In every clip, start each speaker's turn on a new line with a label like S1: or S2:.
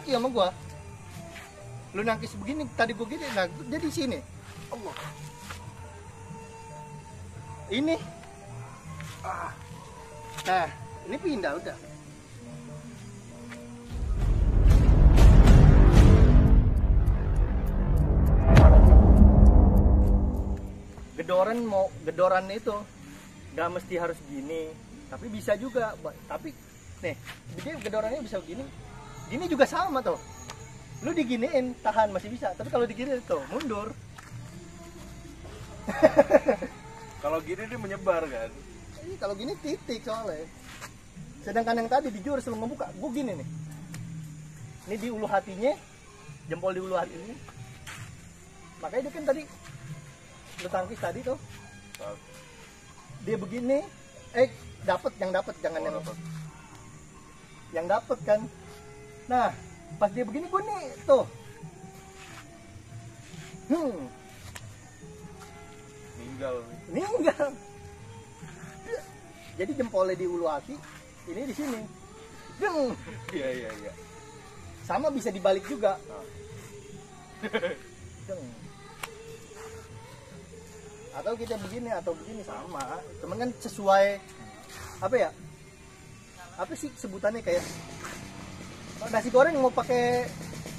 S1: laki sama gua. Lu nangkis begini, tadi gua gini, nah jadi sini. Allah. Ini. Nah, ini pindah udah. Gedoran itu nggak mesti harus gini, tapi bisa juga. Tapi nih, dia gedorannya bisa begini. Gini juga sama tuh. Lu diginiin tahan masih bisa, tapi kalau diginiin tuh mundur.
S2: Kalau gini dia menyebar kan.
S1: Kalau gini titik soalnya. Sedangkan yang tadi dijur sebelum membuka, gua gini nih. Ini di ulu hatinya, jempol di ulu hatinya. Makanya dia kan tadi lu tangkis tadi tuh. Dia begini, dapat jangan yang
S2: dapet.
S1: Yang dapat kan. Nah, pas dia begini gua nih tuh. Ninggal. Jadi jempolnya di ulu hati, ini di sini.
S2: Iya.
S1: Sama bisa dibalik juga. Atau kita begini atau begini sama. Cuman kan sesuai apa ya? Apa sih sebutannya kayak nasi goreng mau pakai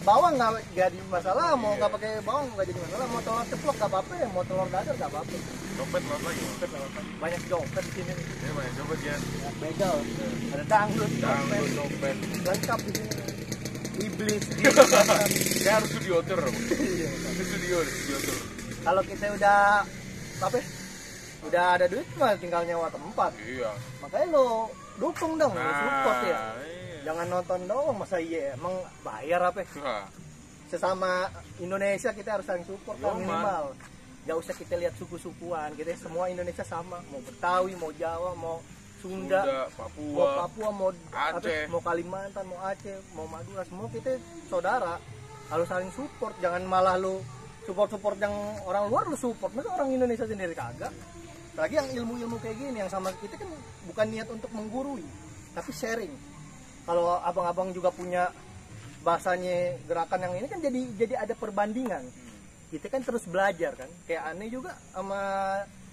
S1: bawang nggak jadi masalah, mau nggak pakai bawang nggak jadi masalah, mau telur ceplok nggak apa-apa, mau telur dadar nggak apa-apa.
S2: Dompet lagi.
S1: Banyak dompet di sini.
S2: Ya banyak dompet ya.
S1: Begal, ada dangdut,
S2: Dompet.
S1: lengkap di sini. Iblis.
S2: Dia harus studio tour.
S1: Iya.
S2: Studio tour.
S1: Kalau kita udah apa? Udah ada duit mah tinggal nyewa tempat.
S2: Iya.
S1: Makanya lo dukung dong, lo support ya.
S2: Iya.
S1: Jangan nonton doang, masa iya emang bayar apa? Sesama Indonesia kita harus saling support kan minimal. Gak usah kita lihat suku-sukuan, kita semua Indonesia sama. Mau Betawi, mau Jawa, mau Sunda, Papua, mau
S2: Aceh,
S1: mau Kalimantan, mau Aceh, mau Madura, semua kita saudara. Harus saling support, jangan malah lu support yang orang luar lu support, masa orang Indonesia sendiri kagak. Lagi yang ilmu-ilmu kayak gini yang sama kita kan bukan niat untuk menggurui, tapi sharing. Kalau abang-abang juga punya bahasanya gerakan yang ini kan jadi ada perbandingan. Kita kan terus belajar kan. Kayak aneh juga sama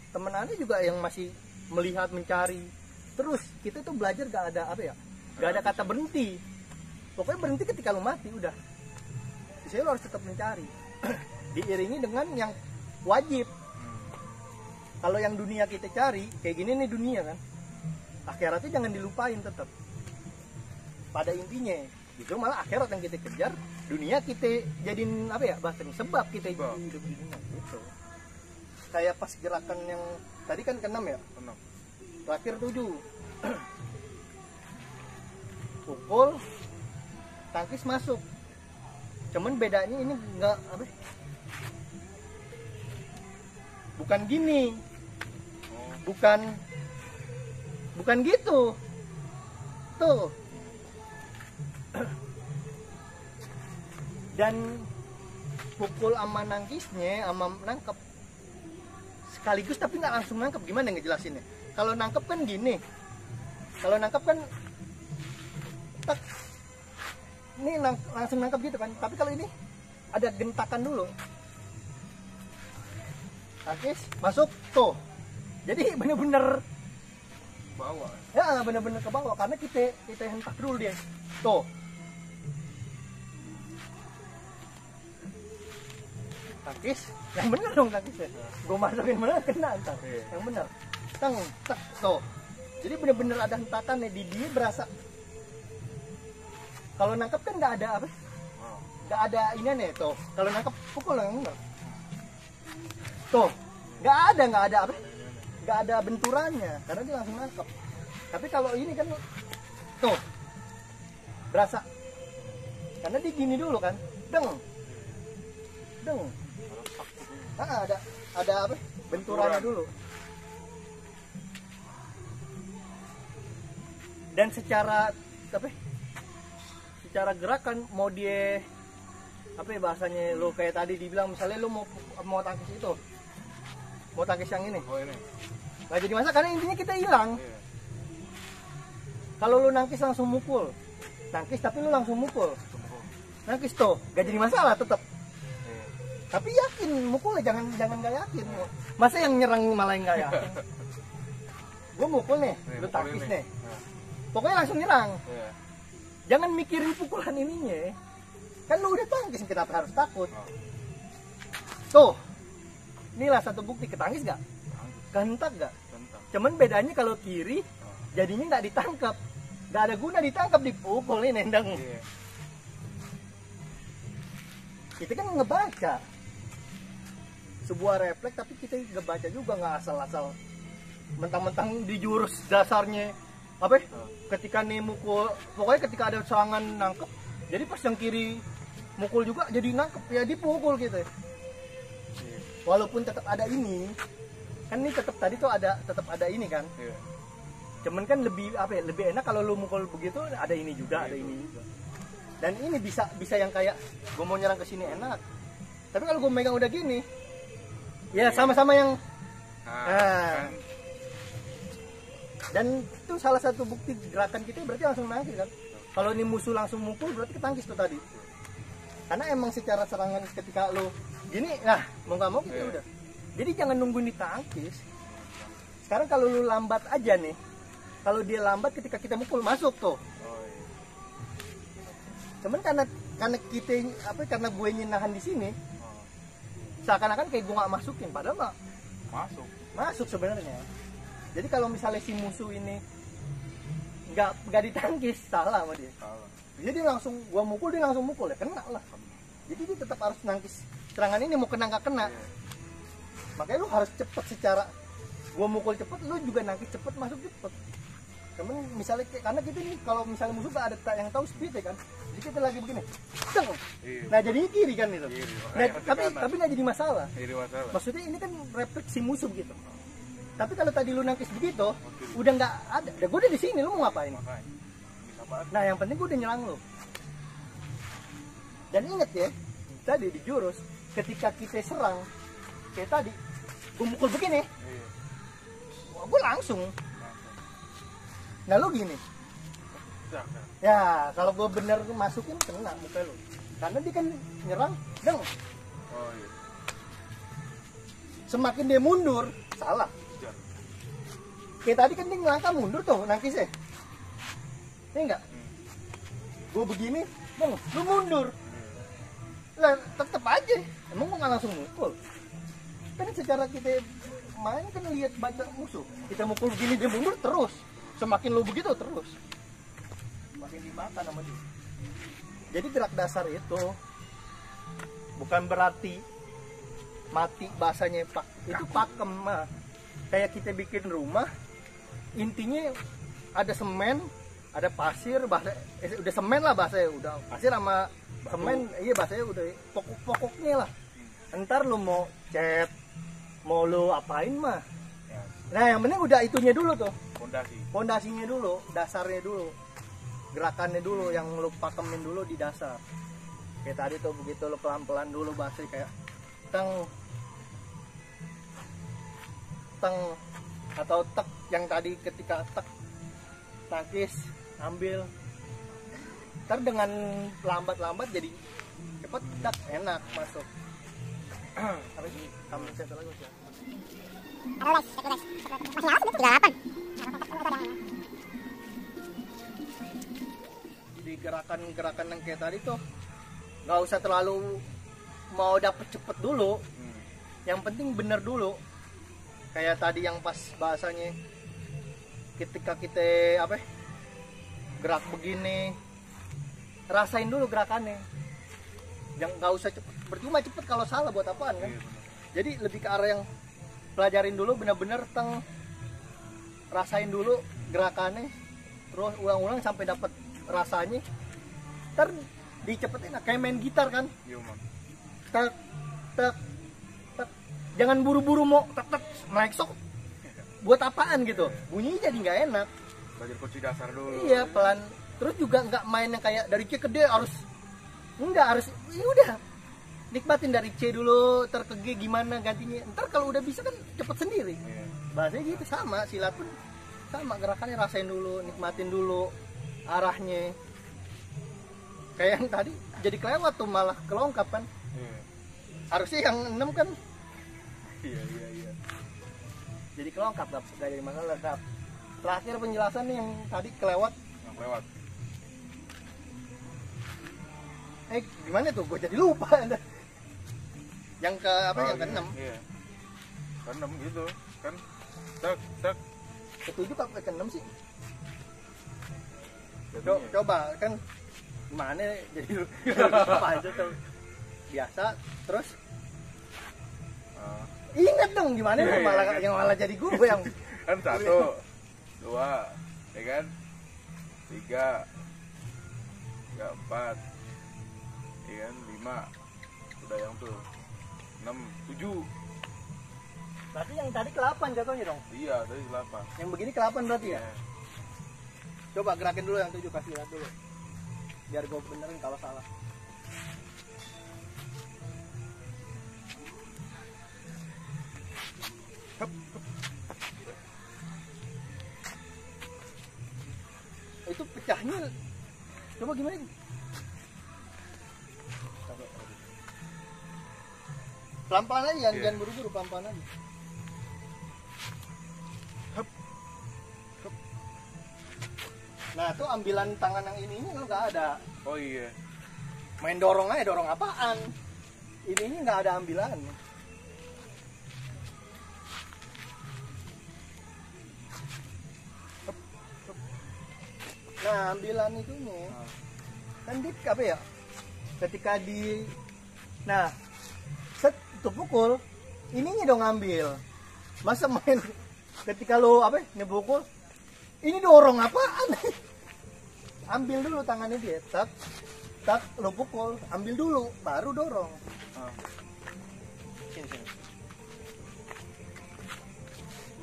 S1: temen aneh juga yang masih melihat mencari. Terus kita tuh belajar gak ada apa ya? Gak ada kata berhenti. Pokoknya berhenti ketika lu mati udah. Jadi lu harus tetap mencari. Diiringi dengan yang wajib. Kalau yang dunia kita cari kayak gini nih dunia kan. Akhiratnya jangan dilupain tetap. Pada intinya justru malah akhirat yang kita kejar, dunia kita jadiin apa ya bahasanya sebab kita hidup di dunia gitu. Kayak pas gerakan yang tadi kan ke-6 ya? 6. Terakhir 7. Pukul, tangkis masuk. Cuman bedanya ini enggak apa? Bukan gini. Bukan gitu. Tuh. Dan pukul sama nangkisnya sama nangkep sekaligus tapi nggak langsung nangkep. Gimana ngejelasinnya? Kalau nangkep kan gini, kalau nangkep kan tak ini langsung nangkep gitu kan, tapi kalau ini ada gentakan dulu, nangkis masuk tuh, jadi bener-bener
S2: bawah
S1: ya, bener-bener ke bawah karena kita hentak dulu dia tuh. Tangkis, yang bener dong tangkisnya. Gue masukin bener kena ntar. Yang bener. Teng, tek, tuh. Jadi bener-bener ada hentakan nih di dia berasa. Kalau nangkep kan nggak ada apa? Nggak ada ini nih tuh. Kalau nangkep pukul yang bener. Tuh, nggak ada apa? Nggak ada benturannya karena dia langsung nangkep. Tapi kalau ini kan tuh berasa karena dia gini dulu kan, deng. Ada apa? Benturannya dulu. Dan secara apa? Secara gerakan mau dia apa ya bahasanya lo kayak tadi dibilang misalnya lo mau tangkis itu. Mau tangkis yang ini.
S2: Oh ini.
S1: Nggak jadi masalah karena intinya kita hilang. Iya. Kalau lo nangkis langsung mukul. Tangkis tapi lo langsung mukul. nangkis tuh gak jadi masalah tetap.
S2: Iya.
S1: Tapi yakin mukulnya, jangan gak yakin. Masa yang nyerang malah yang gak yakin. Gue mukul nih, lu tangkis nih.
S2: Nah,
S1: Pokoknya langsung nyerang.
S2: iya.
S1: Jangan mikirin pukulan ininya. Kan lu udah tangkis, kenapa harus takut?
S2: Oh,
S1: Tuh, inilah satu bukti, ketangkis gak?
S2: tangkis.
S1: Kehentak gak?
S2: Tentang.
S1: Cuman bedanya kalau kiri, jadinya gak ditangkap. Gak ada guna ditangkap, dipukul ini nendang.
S2: Iya.
S1: Kita kan ngebaca sebuah refleks, tapi kita ngebaca juga, nggak asal-asal mentang-mentang di jurus dasarnya apa ya? Ketika nih mukul, pokoknya ketika ada serangan nangkep, jadi pas yang kiri mukul juga jadi nangkep, ya dipukul gitu.
S2: Iya.
S1: Walaupun tetap ada ini, kan ini tetap tadi tuh tetap ada ini kan.
S2: Iya.
S1: Cuman kan lebih apa ya, lebih enak kalau lu mukul begitu ada ini juga, ada ini juga. Dan ini bisa yang kayak gue mau nyerang ke sini enak. Tapi kalau gue megang udah gini, ya sama-sama yang
S2: Kan.
S1: dan itu salah satu bukti gerakan kita berarti langsung nangkis kan. Kalau ini musuh langsung mukul berarti ketangkis tuh tadi. Karena emang secara serangan ketika lo gini, nah mau nggak mau gitu
S2: Iya.
S1: udah. Jadi jangan nungguin ditangkis. Sekarang kalau lu lambat aja nih, kalau dia lambat ketika kita mukul masuk tuh.
S2: Oh, iya.
S1: Cuman karena kita karena gue nahan di sini,
S2: Oh,
S1: seakan-akan kayak gue nggak masukin, padahal mah
S2: masuk.
S1: sebenarnya. Jadi kalau misalnya si musuh ini nggak ditangkis, salah sama dia.
S2: Salah.
S1: Jadi langsung gue mukul, dia langsung mukul ya, kena lah. Jadi dia tetap harus nangkis serangan ini, mau kena nggak kena.
S2: Iya.
S1: Makanya lu harus cepet secara gue mukul cepet, lu juga nangkis cepet, masuk cepet. Cuman misalnya karena kita nih kalau misalnya musuh gak ada yang tahu speed ya kan, jadi kita lagi begini, deng.
S2: Iya.
S1: Nah jadinya kiri kan itu.
S2: Kiri,
S1: Nah,
S2: makanya
S1: tapi nggak jadi masalah.
S2: Kiri masalah.
S1: Maksudnya ini kan refleksi musuh gitu. Tapi kalau tadi lu nangkis begitu, udah nggak ada. Udah gue udah di sini, lu mau ngapain?
S2: Makanya. Bisa apaan?
S1: Nah yang penting gue udah nyerang lu. Dan inget ya, tadi di jurus, ketika kita serang, kayak tadi, gue mukul begini,
S2: Iya.
S1: gue langsung. Nah lu gini,
S2: Jangan.
S1: ya kalau gue bener masukin kena muka lu. Karena dia kan nyerang, deng.
S2: Oh, iya.
S1: Semakin dia mundur, salah.
S2: Jangan.
S1: Kayak tadi kan dia ngelangkah mundur tuh, nangkisnya. Iya enggak? Gue begini, deng, lu mundur. Lah tetep aja, emang gue nggak langsung mukul. Kan secara kita main kan lihat baca musuh, kita mukul begini dia mundur terus, semakin lu begitu terus makin dimakan sama dia. Jadi gerak dasar itu bukan berarti mati, bahasanya pak itu pakem mah. Kayak kita bikin rumah, intinya ada semen, ada pasir, bahasa udah semen lah bahasanya, udah pasir sama semen, iya bahasanya udah pokok-pokoknya lah. Ntar lu mau cat, mau lu apain mah.
S2: Ya,
S1: Nah yang penting udah itunya dulu tuh,
S2: fondasi.
S1: fondasinya dulu, dasarnya dulu, gerakannya dulu yang lu pakemin dulu di dasar. Kayak tadi tuh begitu lu pelan-pelan dulu bahasanya kayak teng teng atau tek, yang tadi ketika tek takis ambil, ntar dengan lambat-lambat jadi cepet dak enak masuk. Apa sih kamu satu lagi ya?
S3: Masih lawas itu 38.
S1: Di gerakan-gerakan yang kayak tadi tuh nggak usah terlalu mau dapet cepet dulu, yang penting bener dulu. Kayak tadi yang pas bahasanya ketika kita apa gerak begini, rasain dulu gerakannya, jangan nggak usah cepet, percuma cepet kalau salah buat apaan kan.
S2: Iya, benar.
S1: Jadi lebih ke arah yang pelajarin dulu bener-bener teng, rasain dulu gerakannya, terus ulang-ulang sampai dapet rasanya, ntar dicepetin kayak main gitar kan,
S2: Iya, Mam.
S1: tek tek tek, jangan buru-buru mau tek tek naik sok, buat apaan gitu, bunyinya jadi nggak enak.
S2: Belajar kunci dasar dulu.
S1: Iya pelan, terus juga nggak main yang kayak dari C ke D harus, enggak harus, ya udah nikmatin dari C dulu, ntar ke G gimana gantinya, ntar kalau udah bisa kan cepet sendiri.
S2: Iya.
S1: Bahasanya gitu, sama silat pun sama, gerakannya rasain dulu, nikmatin dulu arahnya. Kayak yang tadi jadi kelewat tuh, malah kelongkap kan.
S2: Iya.
S1: Harusnya yang 6 kan
S2: Iya.
S1: jadi kelongkap, gak jadi masalah. Dap. Terakhir penjelasan nih yang tadi kelewat.
S2: Yang lewat.
S1: Gimana tuh? Gue jadi lupa. Yang ke apa? Yang ke 6.
S2: Iya. Ke 6 gitu kan. Tak.
S1: Ke 7 apa ke 6 sih?
S2: Jadinya.
S1: Coba kan gimana jadi lupa aja tuh. Biasa terus ingat dong gimana
S2: Iya,
S1: tuh, malah
S2: iya.
S1: yang malah jadi gue yang
S2: Kan 1, 2, ya kan? 3, 4, ya kan? 5, udah yang tuh 6, 7.
S1: berarti yang tadi ke-8 jatuhnya dong.
S2: Iya, tadi 8.
S1: Yang begini ke-8 berarti ya.
S2: Iya.
S1: Coba gerakin dulu yang 7, kasih lihat dulu. Biar gue benerin kalau salah. Itu pecahnya coba gimana? Pelan-pelan aja,
S2: Iya.
S1: jangan buru-buru, pelan-pelan aja. Nah, tuh ambilan tangan yang ini lo nggak ada.
S2: Oh iya.
S1: Main dorong aja, dorong apaan? Ini nggak ada ambilan. Nah, ambilan itunya kan di apa ya? Ketika di set itu pukul, ininya dong ngambil. Masa main ketika lo apa ngebukul, ini dorong apaan? Ambil dulu tangannya dia, tak lo pukul, ambil dulu, baru dorong. Sini.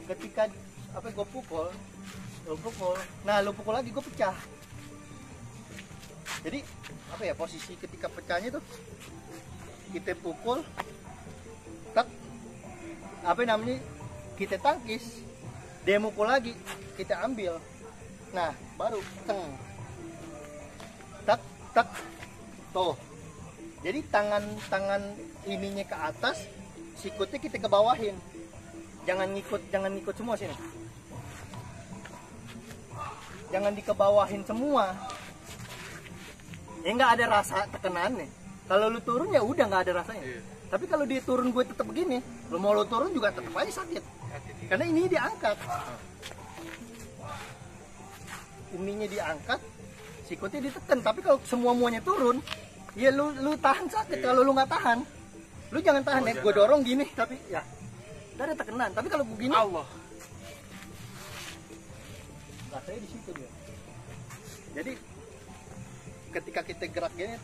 S1: Ketika apa gue pukul, lo pukul, nah lo pukul lagi gue pecah. Jadi apa ya, posisi ketika pecahnya tuh kita pukul, tak apa namanya, kita tangkis, dia mukul lagi, kita ambil, nah baru teng, tak tuh. Jadi tangan ininya ke atas, sikutnya kita ke bawahin, jangan ngikut semua sini, jangan dikebawahin semua, ya nggak ada rasa tekenannya. Kalau lu turun ya udah nggak ada rasanya.
S2: Iya.
S1: Tapi kalau dia turun gue tetap begini, lu mau lu turun juga tetap aja sakit. Karena ini diangkat. Ininya diangkat, sikutnya ditekan. Tapi kalau semuanya turun, ya lu tahan sakit. Kalau lu nggak tahan, lu jangan tahan ya. Gue dorong gini, tapi ya nggak ada tekenan. Tapi kalau begini,
S2: Allah.
S1: rasanya di situ dia. Jadi ketika kita gerak gini,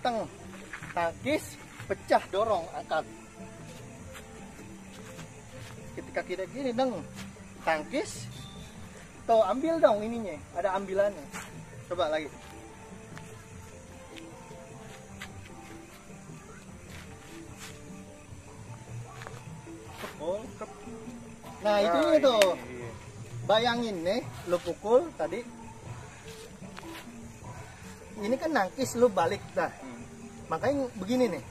S1: tangkis, pecah, dorong, angkat. Ketika kita gini, tangkis, tuh ambil dong ininya, ada ambilannya. Coba lagi. Pukul. Nah itu tuh,
S2: Iya.
S1: bayangin nih, lu pukul tadi. Ini kan nangkis, lu balik dah. Makanya begini nih.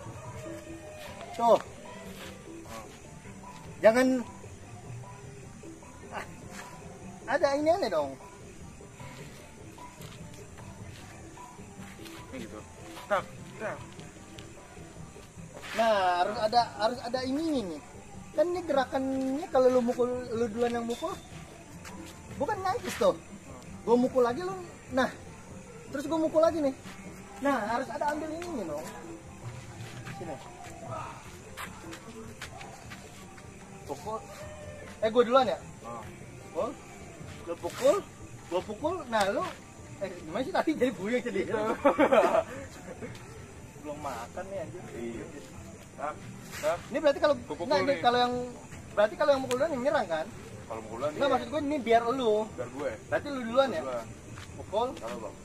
S1: Tuh. Jangan ada ini aneh dong.
S2: Ini gitu. Tak.
S1: Nah, harus ada ini nih. Kan ini gerakannya kalau lu mukul, lu duluan yang mukul. Bukan nangkis tuh. Gua mukul lagi lu. Nah, terus gua mukul lagi nih. Nah, harus ada ambil ini nih dong. Sini. Pukul. Gue duluan ya? Pukul. Lu pukul, gua pukul. Nah, lu gimana sih tadi jadi buyang jadi. Belum makan nih anjir.
S2: Iya. Tak.
S1: Ini berarti kalau
S2: Gua pukul
S1: nggak, ini
S2: nih.
S1: kalau yang berarti kalau yang mukul duluan yang nyerang kan?
S2: Kalau pukulan
S1: Enggak, maksud gue ini biar lu.
S2: biar gue.
S1: Berarti lu duluan ya?
S2: Duluan.
S1: Pukul.
S2: Kalau bang.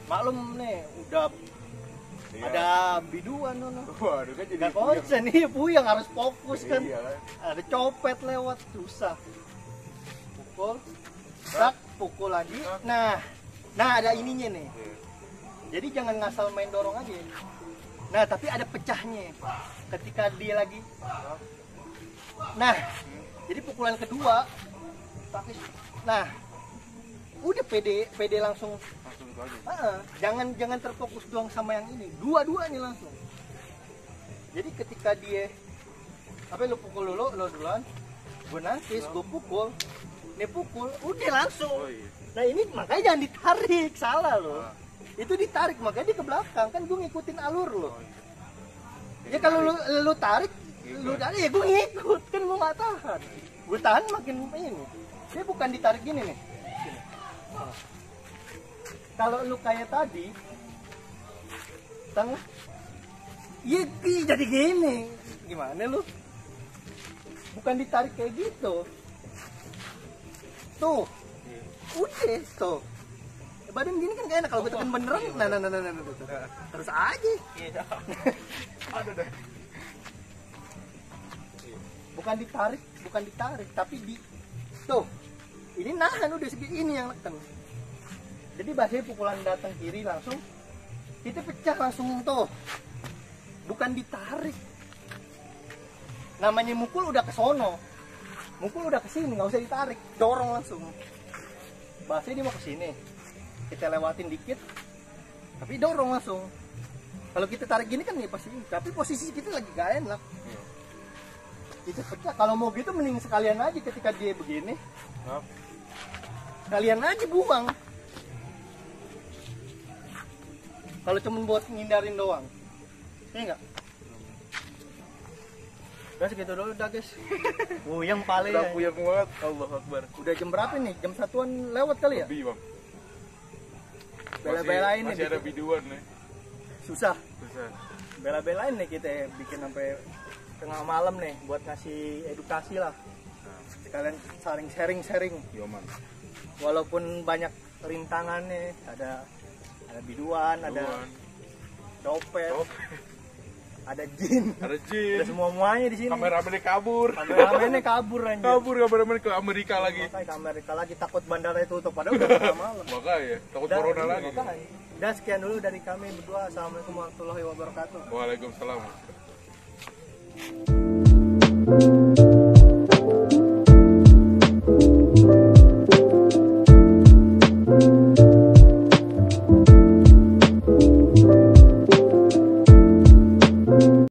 S1: Maklum nih, udah
S2: Iya.
S1: ada biduan nono.
S2: Waduh kan jadi
S1: Gak konsen nih, puyeng harus fokus kan.
S2: Iya kan.
S1: Ada copet lewat, susah. Pukul, tak, pukul lagi. Nah ada ininya nih.
S2: Iya.
S1: Jadi jangan ngasal main dorong aja. Nah, tapi ada pecahnya. Ketika dia lagi. Nah, jadi pukulan kedua. Nah, udah PD langsung.
S2: Langsung itu aja.
S1: Jangan terfokus doang sama yang ini. Dua-duanya langsung. Jadi ketika dia lu pukul dulu, lo duluan. Gue nangkis, gue pukul. Dia pukul, udah langsung.
S2: Oh, iya.
S1: Nah ini makanya jangan ditarik, salah lo. Itu ditarik, makanya dia ke belakang, kan gue ngikutin alur lo. Ya kalau lu tarik, lu tarik ya gue ngikut, kan gue nggak tahan. Gue tahan makin ini. Dia bukan ditarik gini nih. Gini. Kalau lu kayak tadi, tengah, ya jadi gini. Gimana lu? Bukan ditarik kayak gitu. Tuh. Udah tuh. Badan gini kan gak enak kalau gue tekan beneran. Nah. Terus aja.
S2: Ada deh.
S1: Bukan ditarik, tapi di tuh. Ini nahan udah segini ini yang neken. Jadi bahasanya pukulan datang kiri langsung kita pecah langsung tuh. Bukan ditarik. Namanya mukul udah ke sono. Mukul udah ke sini, nggak usah ditarik, dorong langsung. Bahasanya dia mau ke sini. Kita lewatin dikit, tapi dorong langsung. Kalau kita tarik gini kan ya pasti, tapi posisi kita lagi gak enak. Kita pecah. Kalau mau gitu mending sekalian aja ketika dia begini. Kalian aja buang. Kalau cuma buat ngindarin doang, iya nggak? Udah segitu dulu dah guys. Puyeng paling.
S2: Udah puyeng banget. Allah Akbar.
S1: Udah jam berapa nih? Jam 1-an lewat kali ya?
S2: Lebih, Bang.
S1: Bela-belain nih.
S2: Masih ada videoan nih.
S1: Susah.
S2: Susah.
S1: Bela-belain nih kita bikin sampai tengah malam nih buat ngasih edukasi lah. Sekalian saring sharing.
S2: Yoman.
S1: Walaupun banyak rintangannya, ada biduan, ada dompet. Ada jin, ada semua-muanya di sini.
S2: Kameramennya kabur.
S1: Kameramennya kabur anjir.
S2: Kameramen ke Amerika lagi.
S1: Makanya ke Amerika lagi, takut bandara tutup padahal udah tengah malam.
S2: Makanya takut corona lagi.
S1: Dan sekian dulu dari kami berdua. Assalamualaikum warahmatullahi wabarakatuh.
S2: Waalaikumsalam.